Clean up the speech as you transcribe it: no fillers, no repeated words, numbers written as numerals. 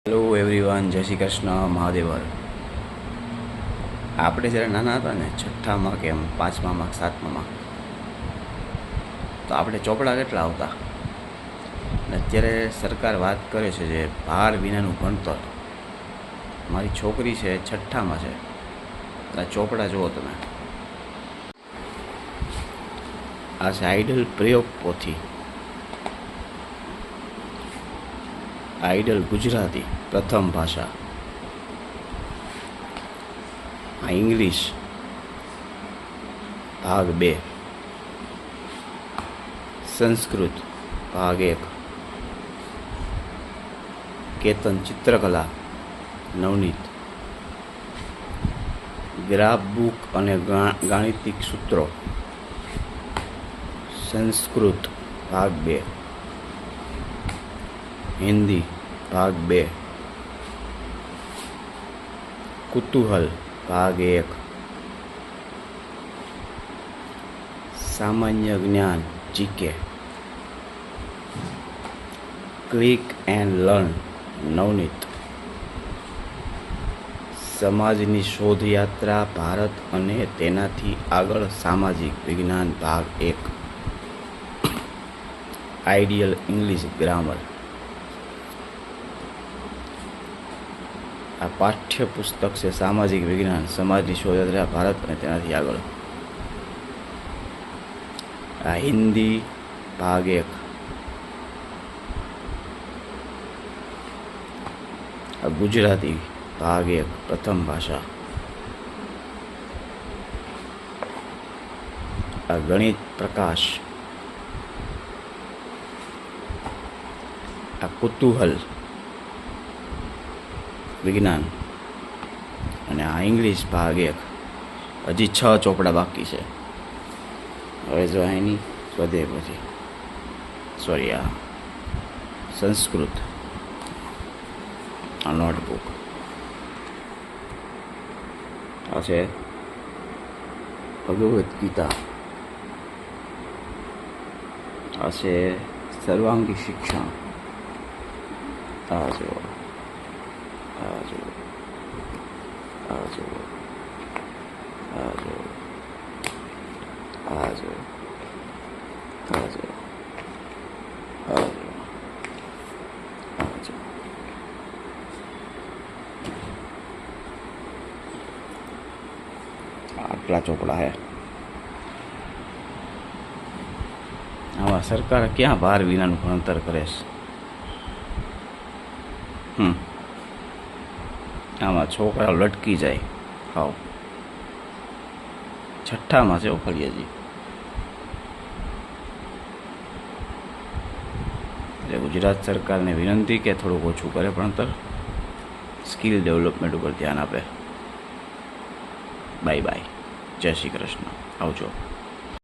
Hello everyone, જય શ્રી કૃષ્ણ, મહાદેવર. આપણે જ્યારે નાના હતા ને, છઠ્ઠામાં કે એમ પાંચમામાં સાતમામાં, તો આપણે ચોપડા કેટલા આવતા. અને અત્યારે સરકાર વાત કરે છે જે ભાર વિનાનું ભણતર. મારી છોકરી છે છઠ્ઠામાં છે, આ ચોપડા જુઓ તમે. આ છે આઈડલ પ્રયોગ પોથી, આઈડલ ગુજરાતી પ્રથમ ભાષા, આ ઇંગ્લિશ ભાગ 2, સંસ્કૃત ભાગ 1, કેતન ચિત્રકલા નવનીત, ગ્રાફ બુક અને ગાણિતિક સૂત્રો સંસ્કૃત ભાગ 2, હિન્દી ભાગ 2, કુતૂહલ ભાગ 1, સામાન્ય જ્ઞાન GK, click and learn Navneet, સમાજની શોધયાત્રા ભારત અને તેનાથી આગળ સામાજિક વિજ્ઞાન ભાગ 1, આઈડિયલ ઇંગ્લિશ ગ્રામર. આ પાઠ્યપુસ્તક છે સામાજિક વિજ્ઞાન, સમાજની શોધયાત્રા ભારત અને તેનાથી આગળ. આ હિન્દી ભાગ 1, આ ગુજરાતી ભાગ 1 પ્રથમ ભાષા, આ ગણિત પ્રકાશ, આ કુતૂહલ વિજ્ઞાન, અને આ ઇંગ્લિશ ભાગ 1. હજી 6 ચોપડા બાકી છે. હવે જો એની વધે પછી સોરી, આ સંસ્કૃત, આ નોટબુક, આ છે ભગવદ્ ગીતા, આ છે સર્વાંગી શિક્ષણ, આ જો આ જો આ જો આ જો આ જો આ જો આ જો આ જો. આટલા ચોપડા હે. આમાં સરકાર ક્યાં ભાર વિનાનું ભણતર કરે છે. આમાં છોકરાઓ લટકી જાય. હાવ છઠ્ઠામાં છે ફળિયાજી. એટલે ગુજરાત સરકારને વિનંતી કે થોડુંક ઓછું કરે ભણતર, સ્કિલ ડેવલપમેન્ટ ઉપર ધ્યાન આપે. બાય બાય, જય શ્રી કૃષ્ણ, આવજો.